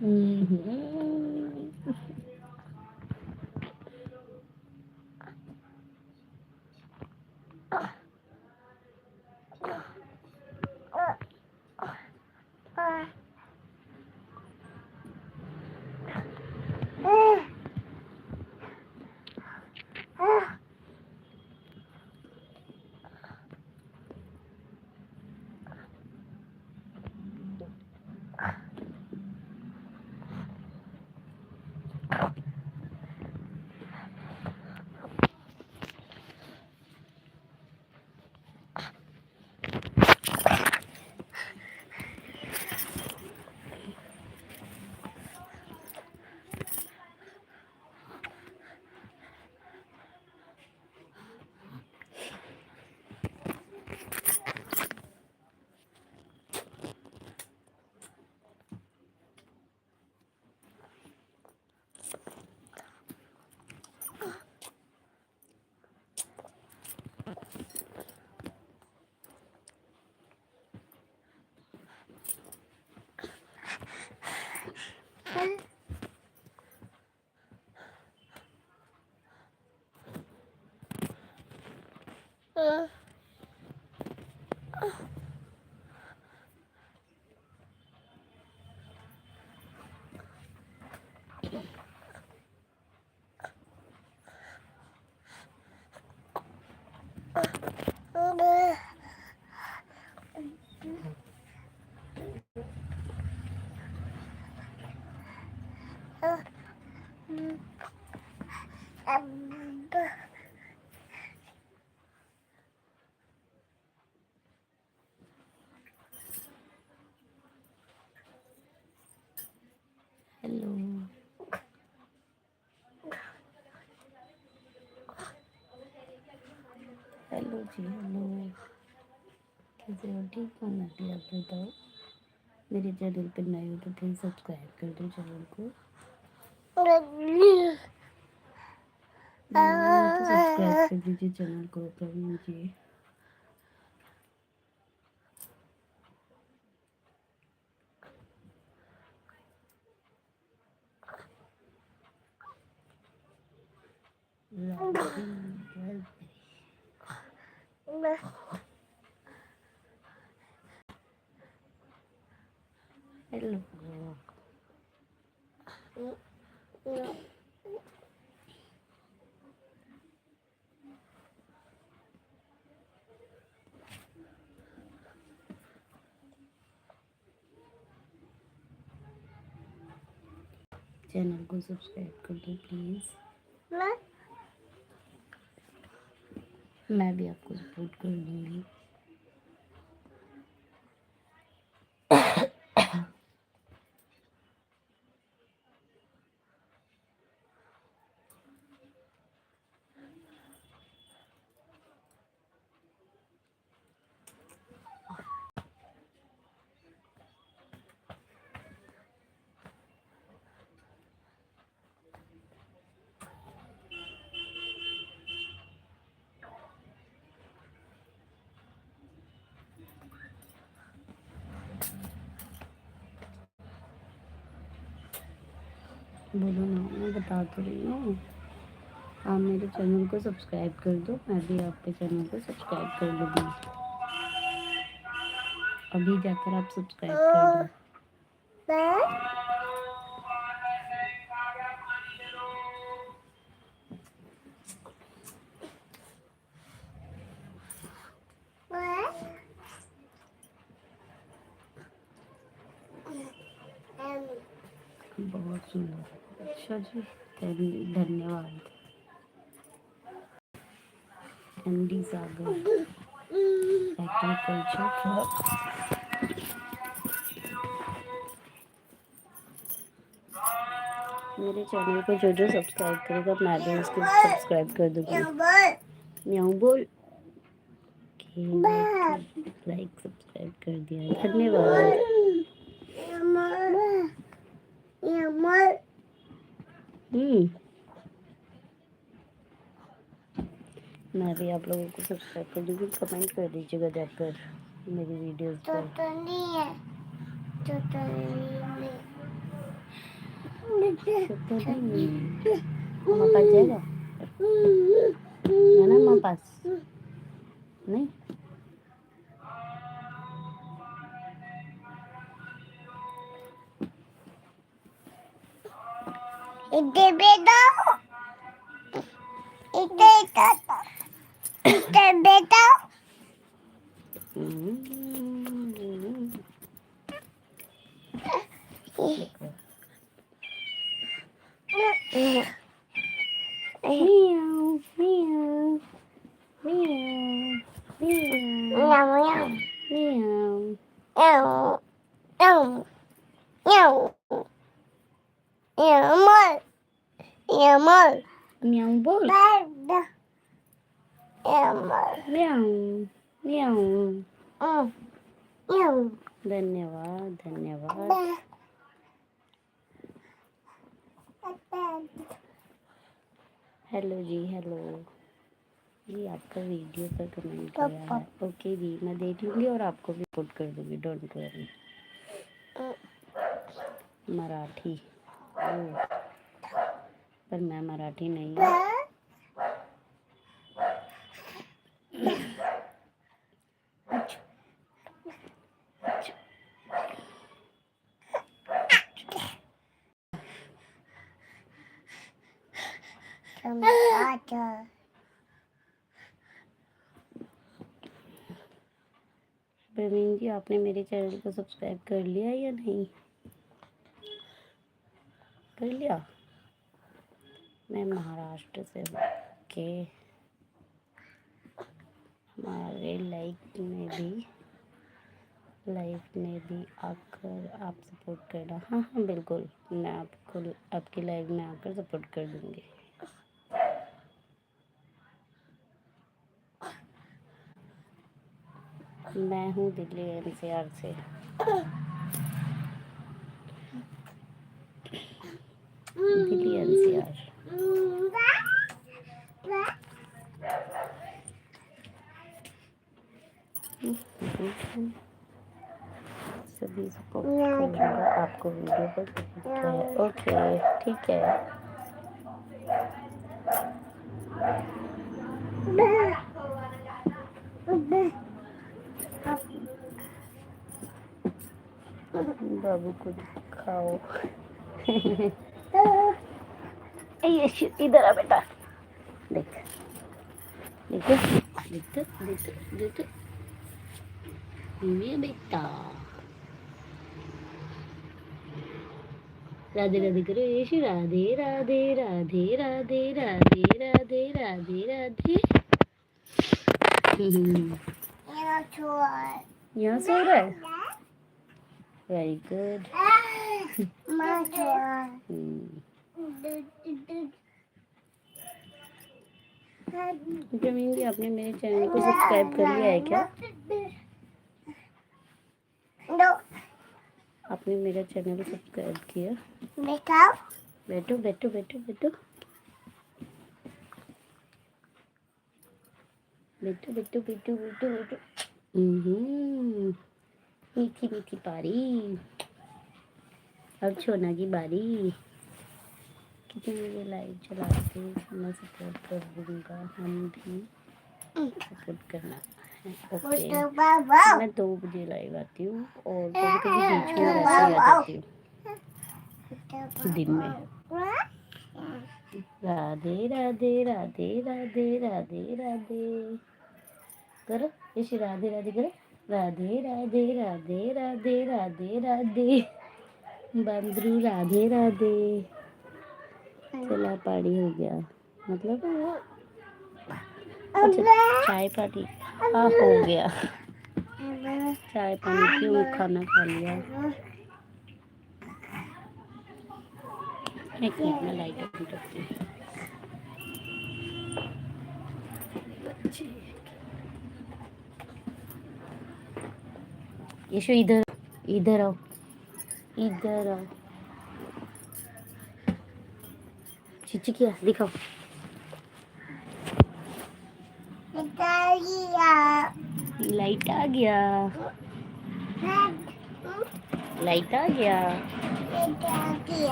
हम्म। Hello hello जी hello, कैसे हो? ठीक हो? मैं भी। आप बताओ। मेरे चैनल पे नए हो तो प्लीज़ सब्सक्राइब कर दो चैनल को। तो सब्सक्राइब कर दीजिए चैनल को कर दीजिए। हेलो। चैनल को सब्सक्राइब कर दो प्लीज़। मैं भी आपको सपोर्ट कर दूँगी। बोलो ना, मैं बता तो रही हूँ। आप मेरे चैनल को सब्सक्राइब कर दो, मैं भी आपके चैनल को सब्सक्राइब कर दूँगी। अभी जाकर आप सब्सक्राइब कर दो। बहुत सुंदर। अच्छा जी, धन्यवाद। MD Sagar agriculture for. मेरे चैनल को जो जो सब्सक्राइब करेगा मैं भी उसको सब्सक्राइब कर दूँगी। म्याऊं बोल के लाइक सब्सक्राइब कर दिया, धन्यवाद। मैं भी आप लोगों को सब्सक्राइब कर दूँगी। कमेंट कर दीजिएगा जाकर मेरी वीडियोस पर। तो नहीं मम्मा पास जाएगा जाना मम्मा पास नहीं इधर बेटा इधर बेटा Meow, meow, meow, meow, meow meow. meow meow meow meow meow Meow बोल. meow meow Meow, meow. meow धन्यवाद, धन्यवाद. हेलो जी, हेलो. जी आपका वीडियो पर कमेंट किया है. ओके जी, मैं देख लूँगी और आपको भी सपोर्ट कर दूँगी. Don't worry. मराठी. ओह, पर मैं मराठी नहीं हूँ. प्रवीण जी आपने मेरे चैनल को सब्सक्राइब कर लिया या नहीं? कर लिया. मैं महाराष्ट्र से हूँ. ओके. हमारे लाइफ में भी आकर आप सपोर्ट करना. हाँ हाँ बिल्कुल, मैं आपको आपकी लाइफ में आकर सपोर्ट कर दूँगी. मैं हूँ दिल्ली एनसीआर से. दिल्ली एनसीआर. सभी सपोर्ट करूँगा आपको वीडियो पर. ओके ठीक है. बाबू को दिखाओ. ये इधर आ बेटा. देख देखो देखो देखो देखो ये बेटा. राधे राधे करो यशु. राधे राधे राधे राधे राधे राधे राधे राधे. यहाँ सो रहा है. Very good. प्रवीण जी आपने मेरे चैनल को सब्सक्राइब कर लिया है क्या? आपने मेरा चैनल सब्सक्राइब किया? बैठो बैठो बैठो बैठो बैठो बैठो बैठो बैठो बैठो. मीठी मीठी पारी. अब छोना की बारी. कितने मुझे लाइव चलाते मैं सपोर्ट कर दूँगा. हम भी सपोर्ट करना है. ओके. मैं 2 बजे लाइव आती हूँ और कभी कभी बीच में वैसे ही आ जाती हूँ दिन में. राधे राधे राधे राधे राधे राधे करो. यश राधे राधे करो. राधे राधे राधे राधे राधे राधे. बंदरू राधे राधे. चला पानी हो गया मतलब. अच्छा चाय पानी. हाँ हो गया. चाय पानी क्यों खाना खा लिया. एक मिनट में लाइट ऑन करती हूँ. यशु इधर इधर आओ. इधर आओ. चिची क्या दिखाओ. लाइट आ गया. लाइट आ गया.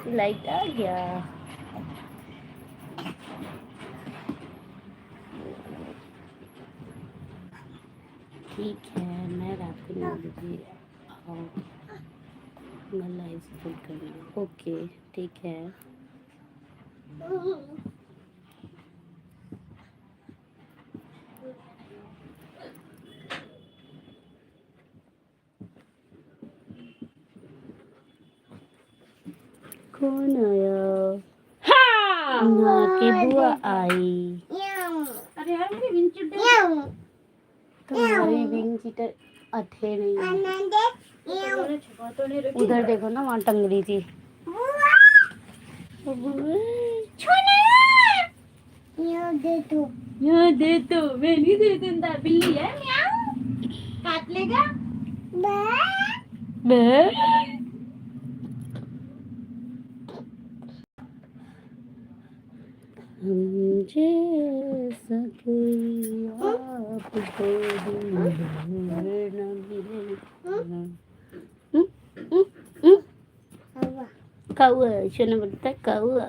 लाइट आ गया। ठीक है, मैं रात को 9 बजे आओ, मैं लाइव स्ट्रीम करूँगी। ओके ठीक है। कौन आया? हाँ की बुआ आई। अरे यार मेरी विंग चिट्टे तुम्हारी विंग चीटर अथे नहीं छुपा तो नहीं रखी। उधर देखो ना, वहाँ टंग रही थी। यहाँ दे तो मैं नहीं दे दूँगा। बिल्ली है म्याऊं काट लेगा। हम जैसा कोई आपको ढूंढ न मिले। कौआ सुना बोलता है, कौआ।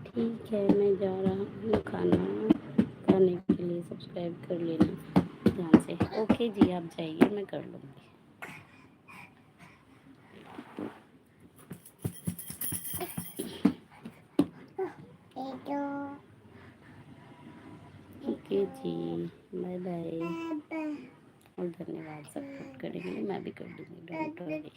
ठीक है, मैं जा रहा हूँ खाना खाने के लिए। सब्सक्राइब कर लेना ध्यान से। ओके जी, आप जाइए, मैं कर लूँगी। ओके जी, बाय बाय और धन्यवाद सपोर्ट करने के लिए। मैं भी कर दूँगी, डोंट वरी।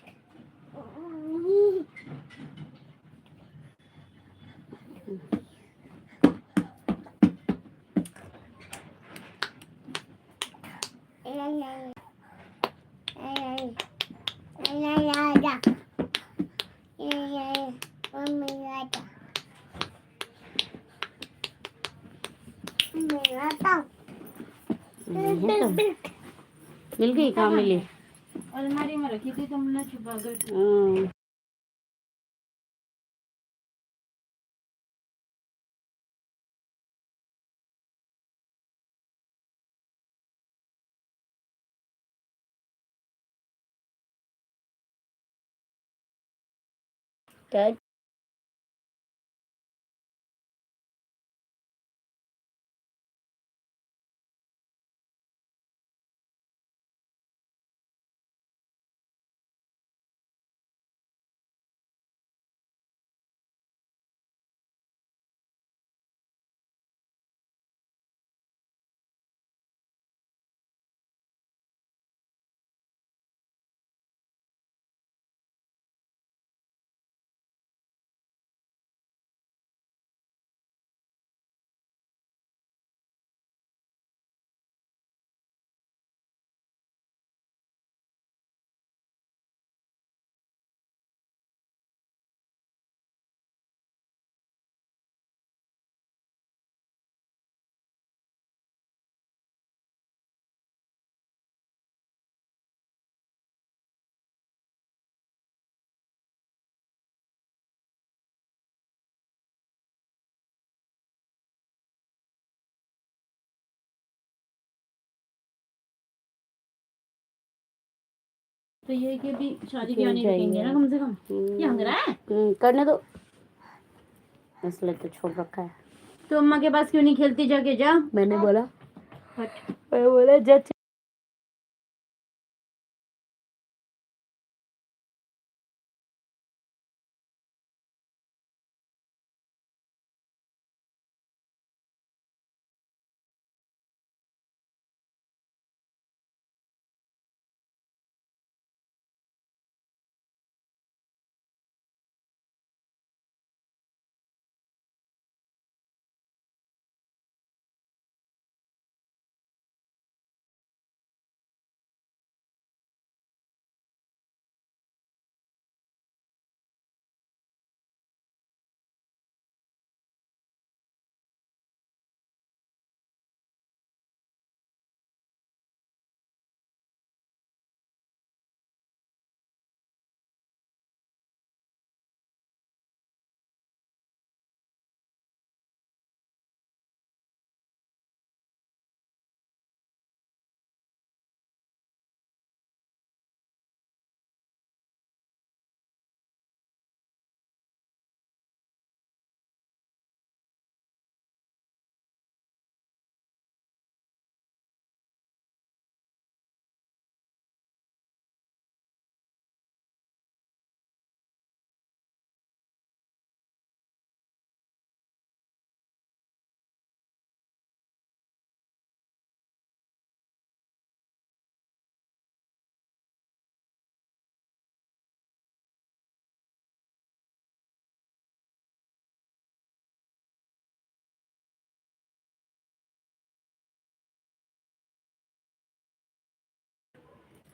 मिल गई? कहाँ मिली? अलमारी में रखी थी तुमने छुपा कर। हाँ। क्या तो ये कि भी शादी के क्यों आने जाइए रुकेंगे ना आप? कम से कम। ये हंग रहा है करने दो, इसलिए तो छोड़ रखा है। तो अम्मा के पास क्यों नहीं खेलती? जाके जा। मैंने बोला, हट। मैं बोला जा।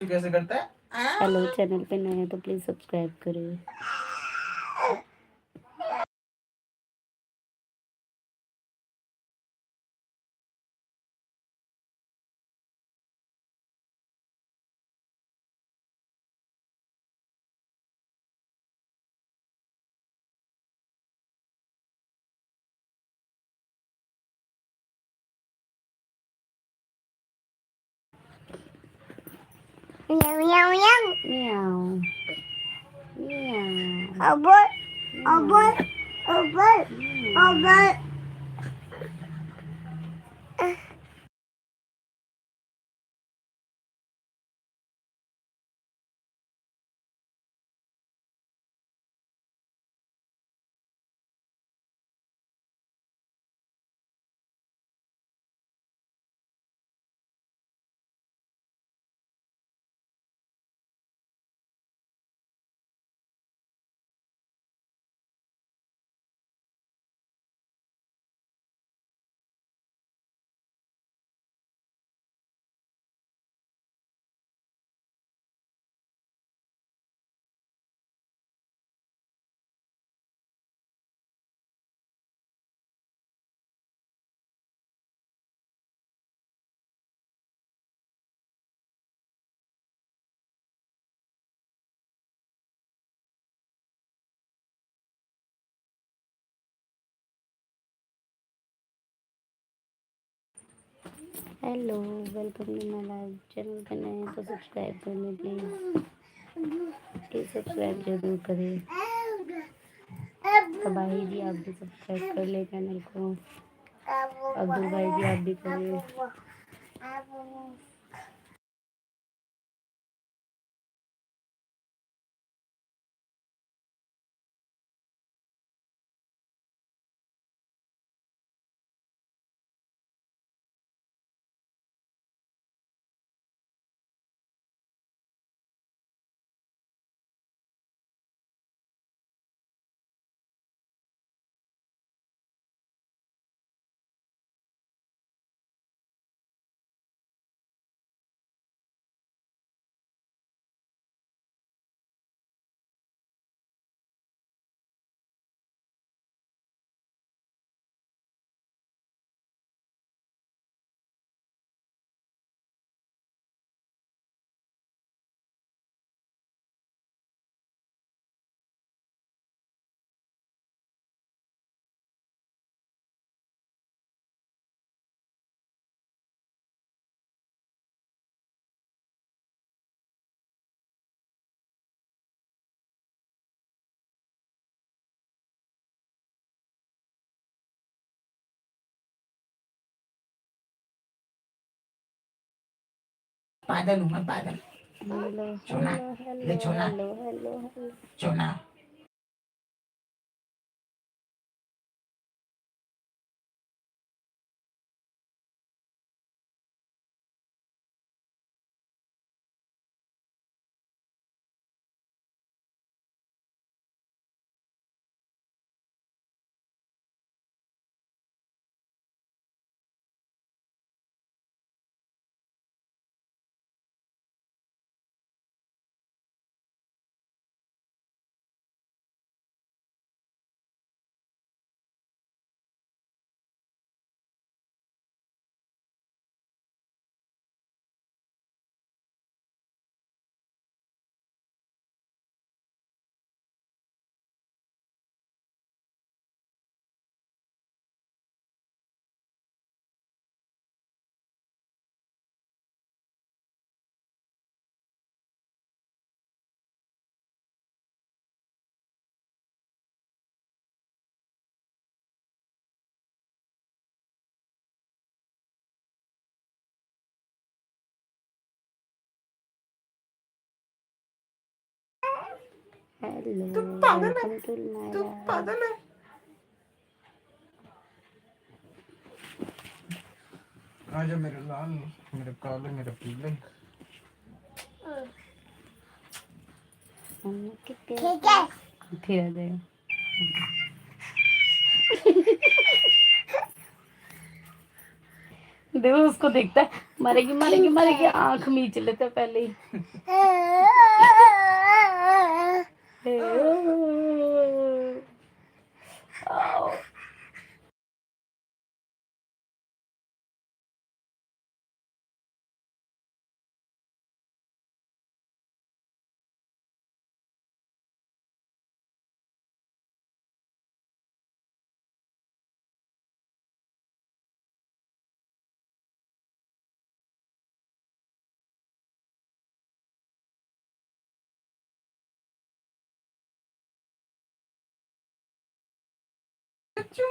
कैसे करता है? हेलो, चैनल पे नए हैं तो प्लीज सब्सक्राइब करें। Meow meow meow. म्याऊ म्याऊ A bird. A म्याऊ bird. A bird. A म्याऊ। bird. Hello, welcome to my live. Channel पे नए हैं तो सब्सक्राइब कर लें प्लीज। प्लीज सब्सक्राइब जरूर करें। तबाही जी आप भी सब्सक्राइब कर लें चैनल को। अब्दुल भाई जी आप भी करिए। बादल हूँ मैं, बादल। हेलो चोना, हेलो ये हेलो चोना, हेलो हेलो हेलो। चोना। हेलो, तू पागल है, वेलकम टू माय तू लाइव। पागल है। आजा मेरे लाल, मेरे काले, मेरे पीले। ठीक है। फिर आ जाएगा। देखो उसको देखता है, मरेगी मरेगी मरेगी, आंख मीच लेते हैं पहले ही। आओ।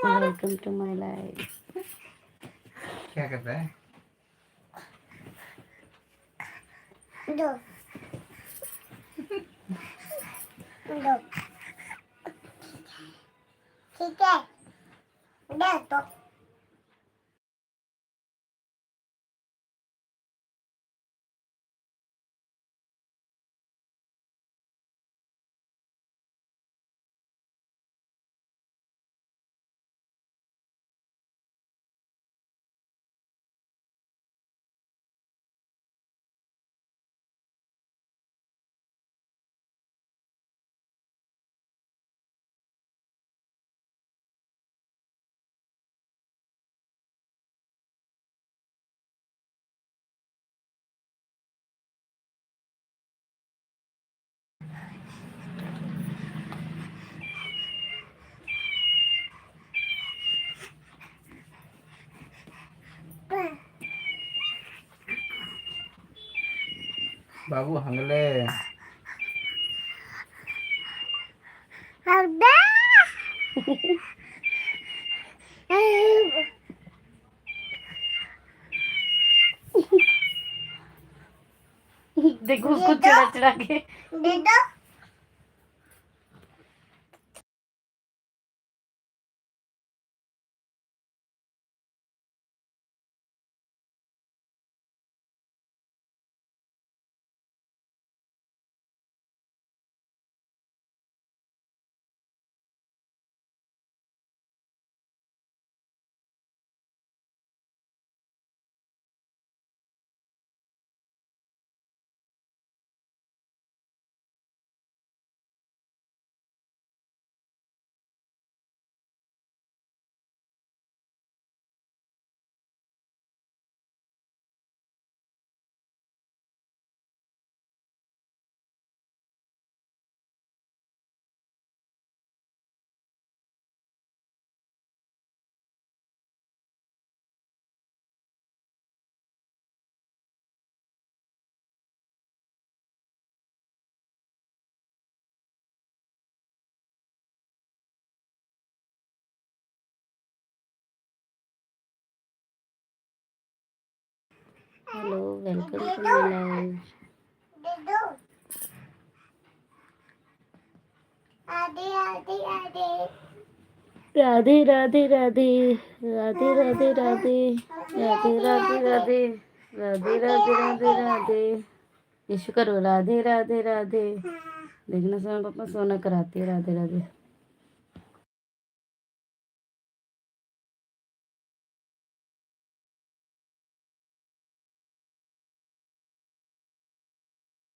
Welcome to my life. क्या करता है? दो दो ठीक है दे तो बाबू हंगले। हरदा देखो उसको चिढ़ा चिढ़ा के। दे दो hello, welcome to my life. दे दो आदे आदे आदे राधे राधे राधे राधे राधे राधे राधे राधे राधे राधे राधे राधे राधे। यीशु करो, राधे राधे राधे। देखना सोना पापा सोना कराती है, राधे राधे।